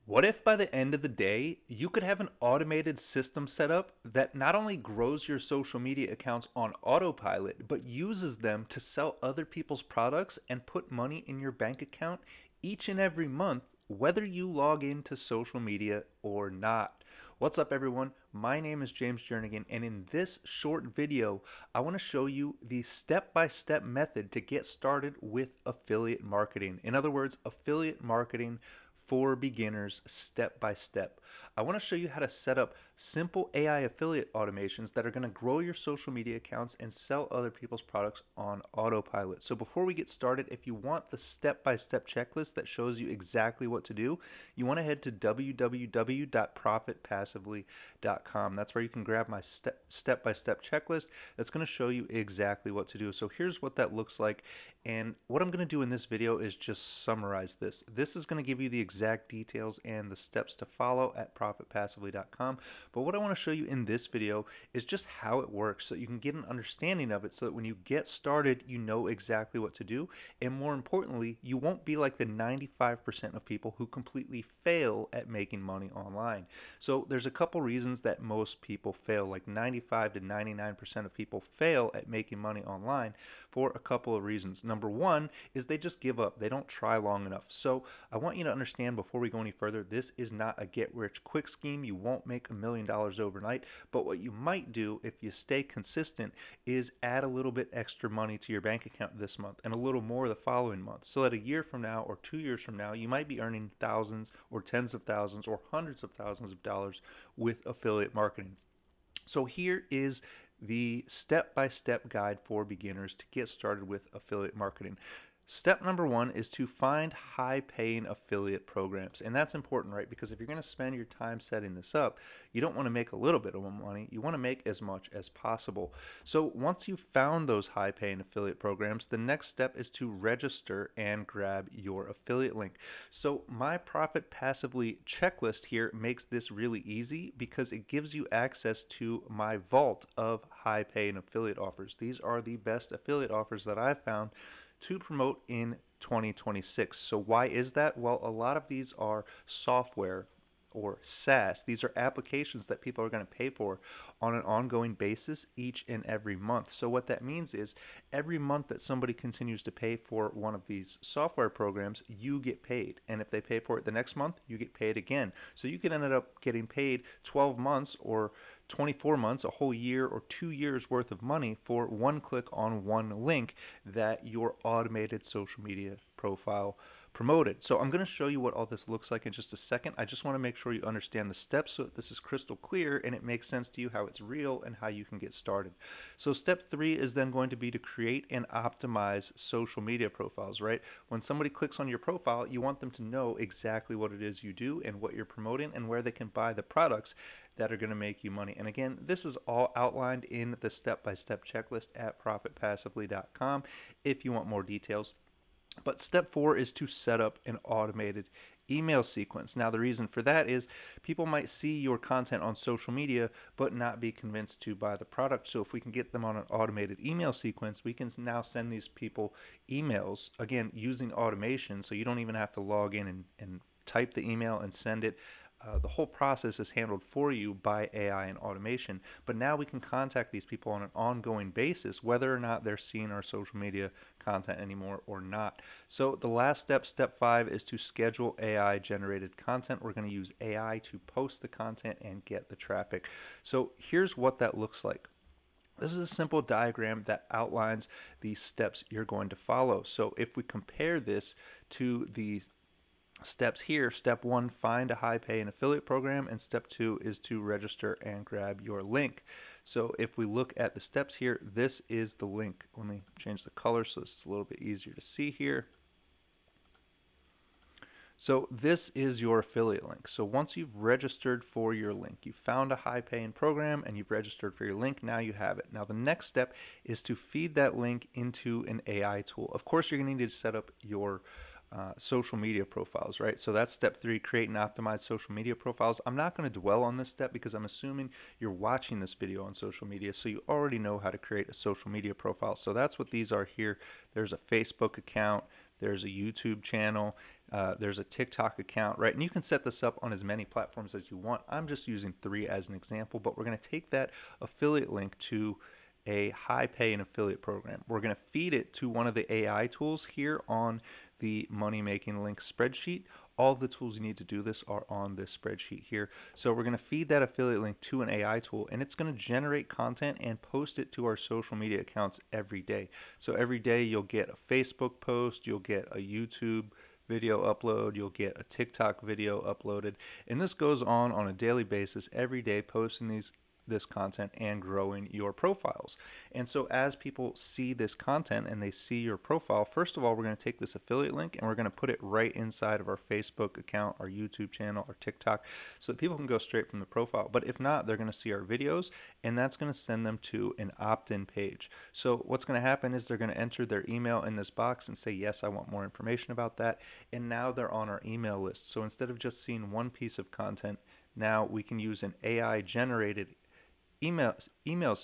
What if by the end of the day, you could have an automated system set up that not only grows your social media accounts on autopilot, but uses them to sell other people's products and put money in your bank account each and every month, whether you log into social media or not? What's up, everyone? My name is James Jernigan, and in this short video, I want to show you the step by step method to get started with affiliate marketing. In other words, affiliate marketing for beginners step by step. I want to show you how to set up simple AI affiliate automations that are going to grow your social media accounts and sell other people's products on autopilot. So before we get started, if you want the step-by-step checklist that shows you exactly what to do, you want to head to www.profitpassively.com. That's where you can grab my step-by-step checklist that's going to show you exactly what to do. So here's what that looks like, and what I'm going to do in this video is just summarize this. This is going to give you the exact details and the steps to follow at profitpassively.com. But what I want to show you in this video is just how it works so you can get an understanding of it so that when you get started, you know exactly what to do. And more importantly, you won't be like the 95% of people who completely fail at making money online. So there's a couple reasons that most people fail, like 95 to 99% of people fail at making money online for a couple of reasons. Number one is they just give up. They don't try long enough. So I want you to understand before we go any further, this is not a get-rich-quick scheme. You won't make $1 million overnight, but what you might do if you stay consistent is add a little bit extra money to your bank account this month and a little more the following month. So that a year from now or 2 years from now, you might be earning thousands or tens of thousands or hundreds of thousands of dollars with affiliate marketing. So here is the step-by-step guide for beginners to get started with affiliate marketing. Step number one is to find high-paying affiliate programs. And that's important, right? Because if you're going to spend your time setting this up, you don't want to make a little bit of money. You want to make as much as possible. So once you've found those high-paying affiliate programs, the next step is to register and grab your affiliate link. So my Profit Passively checklist here makes this really easy because it gives you access to my vault of high-paying affiliate offers. These are the best affiliate offers that I've found to promote in 2026. So why is that? Well, a lot of these are software or SaaS. These are applications that people are going to pay for on an ongoing basis each and every month. So what that means is every month that somebody continues to pay for one of these software programs, you get paid. And if they pay for it the next month, you get paid again. So you can end up getting paid 12 months or 24 months, a whole year or 2 years worth of money for one click on one link that your automated social media profile promoted. So I'm going to show you what all this looks like in just a second. I just want to make sure you understand the steps so that this is crystal clear and it makes sense to you how it's real and how you can get started. So step 3 is then going to be to create and optimize social media profiles, right? When somebody clicks on your profile, you want them to know exactly what it is you do and what you're promoting and where they can buy the products that are going to make you money. And again, this is all outlined in the step-by-step checklist at profitpassively.com if you want more details. But step 4 is to set up an automated email sequence. Now, the reason for that is people might see your content on social media but not be convinced to buy the product. So if we can get them on an automated email sequence, we can now send these people emails, again, using automation, so you don't even have to log in and type the email and send it. The whole process is handled for you by AI and automation, but now we can contact these people on an ongoing basis, whether or not they're seeing our social media content anymore or not. So the last step, step 5, is to schedule AI-generated content. We're going to use AI to post the content and get the traffic. So here's what that looks like. This is a simple diagram that outlines the steps you're going to follow. So if we compare this to the steps here, step 1, find a high pay and affiliate program, and step 2 is to register and grab your link. So if we look at the steps here, this is the link. Let me change the color so it's a little bit easier to see here. So this is your affiliate link. So once you've registered for your link, you found a high paying program and you've registered for your link, now you have it. Now the next step is to feed that link into an AI tool. Of course, you're going to need to set up your social media profiles, right? So that's step 3, create and optimize social media profiles. I'm not going to dwell on this step because I'm assuming you're watching this video on social media, so you already know how to create a social media profile. So that's what these are here. There's a Facebook account, there's a YouTube channel, there's a TikTok account, right? And you can set this up on as many platforms as you want. I'm just using 3 as an example, but we're going to take that affiliate link to a high pay and affiliate program. We're going to feed it to one of the AI tools here on the money making link spreadsheet. All of the tools you need to do this are on this spreadsheet here. So we're going to feed that affiliate link to an AI tool, and it's going to generate content and post it to our social media accounts every day. So every day you'll get a Facebook post, you'll get a YouTube video upload, you'll get a TikTok video uploaded, and this goes on a daily basis, every day, posting this content and growing your profiles. And so as people see this content and they see your profile, first of all, we're going to take this affiliate link and we're going to put it right inside of our Facebook account, our YouTube channel, our TikTok, so that people can go straight from the profile. But if not, they're going to see our videos, and that's going to send them to an opt-in page. So what's going to happen is they're going to enter their email in this box and say, yes, I want more information about that, and now they're on our email list. So instead of just seeing one piece of content, now we can use an AI-generated email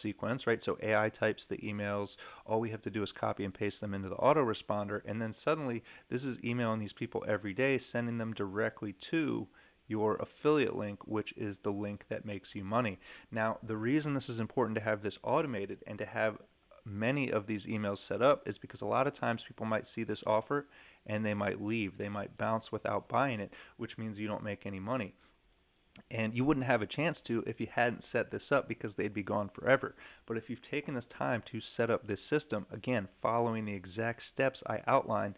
sequence, right? So AI types the emails. All we have to do is copy and paste them into the autoresponder, and then suddenly this is emailing these people every day, sending them directly to your affiliate link, which is the link that makes you money. Now, the reason this is important to have this automated and to have many of these emails set up is because a lot of times people might see this offer and they might leave. They might bounce without buying it, which means you don't make any money. And you wouldn't have a chance to if you hadn't set this up, because they'd be gone forever. But if you've taken this time to set up this system, again, following the exact steps I outlined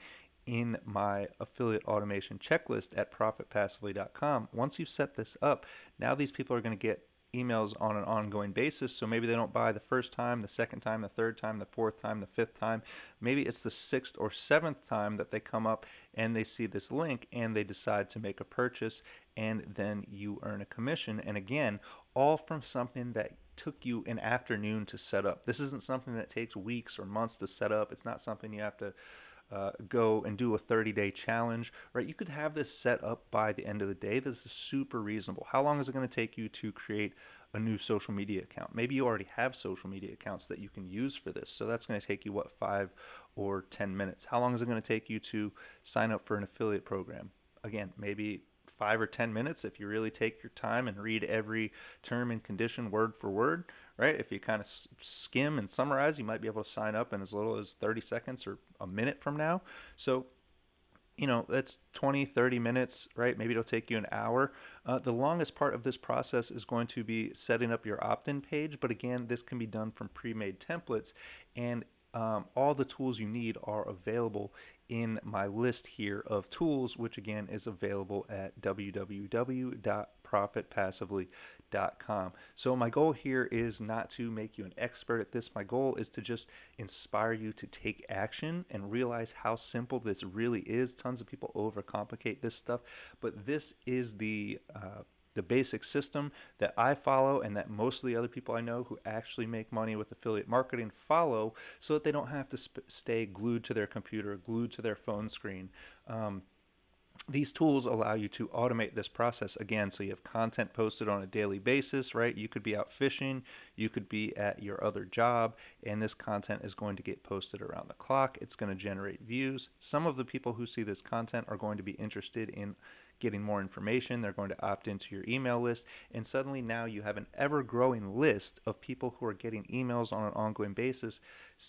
in my affiliate automation checklist at profitpassively.com, once you've set this up, now these people are going to get emails on an ongoing basis. So maybe they don't buy the first time, the second time, the third time, the fourth time, the fifth time. Maybe it's the sixth or seventh time that they come up and they see this link and they decide to make a purchase, and then you earn a commission. And again, all from something that took you an afternoon to set up. This isn't something that takes weeks or months to set up. It's not something you have to go and do a 30-day challenge, right? You could have this set up by the end of the day. This is super reasonable. How long is it going to take you to create a new social media account? Maybe you already have social media accounts that you can use for this, so that's going to take you, what, 5 or 10 minutes? How long is it going to take you to sign up for an affiliate program? Again, maybe 5 or 10 minutes if you really take your time and read every term and condition word for word, right? If you kind of skim and summarize, you might be able to sign up in as little as 30 seconds or a minute from now. So, that's 20, 30 minutes, right? Maybe it'll take you an hour. The longest part of this process is going to be setting up your opt-in page, but again, this can be done from pre-made templates, and all the tools you need are available in my list here of tools, which again is available at www.profitpassively.com. So my goal here is not to make you an expert at this. My goal is to just inspire you to take action and realize how simple this really is. Tons of people overcomplicate this stuff, but this is the basic system that I follow and that most of the other people I know who actually make money with affiliate marketing follow, so that they don't have to stay glued to their computer, glued to their phone screen. These tools allow you to automate this process again, so you have content posted on a daily basis, right? You could be out fishing, you could be at your other job, and this content is going to get posted around the clock. It's going to generate views. Some of the people who see this content are going to be interested in getting more information. They're going to opt into your email list, and suddenly now you have an ever-growing list of people who are getting emails on an ongoing basis,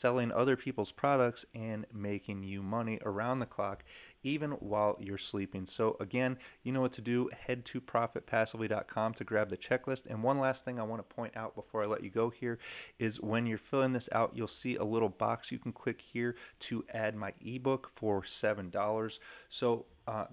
selling other people's products and making you money around the clock, even while you're sleeping. So again, you know what to do. Head to profitpassively.com to grab the checklist. And one last thing I want to point out before I let you go here is when you're filling this out, you'll see a little box you can click here to add my ebook for $7. So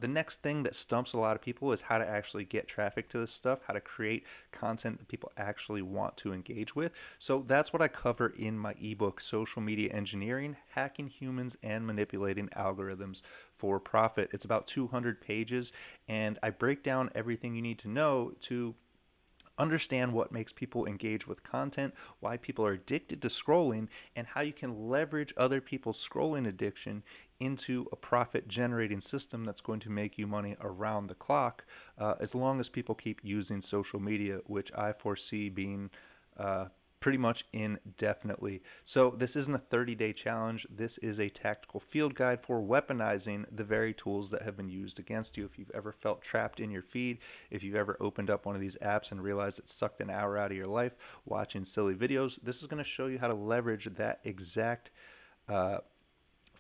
the next thing that stumps a lot of people is how to actually get traffic to this stuff, how to create content that people actually want to engage with. So that's what I cover in my ebook, Social Media Engineering, Hacking Humans and Manipulating Algorithms for Profit. It's about 200 pages, and I break down everything you need to know to understand what makes people engage with content, why people are addicted to scrolling, and how you can leverage other people's scrolling addiction into a profit-generating system that's going to make you money around the clock, as long as people keep using social media, which I foresee being pretty much indefinitely. So this isn't a 30-day challenge. This is a tactical field guide for weaponizing the very tools that have been used against you. If you've ever felt trapped in your feed, if you've ever opened up one of these apps and realized it sucked an hour out of your life watching silly videos, this is going to show you how to leverage that exact uh,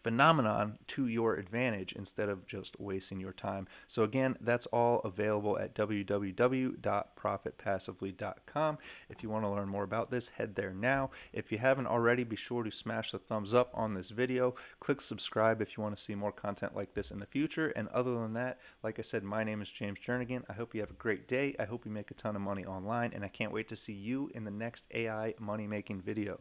phenomenon to your advantage instead of just wasting your time. So again, that's all available at www.profitpassively.com. If you want to learn more about this, head there now. If you haven't already, be sure to smash the thumbs up on this video. Click subscribe if you want to see more content like this in the future. And other than that, like I said, my name is James Jernigan. I hope you have a great day. I hope you make a ton of money online, and I can't wait to see you in the next AI money making video.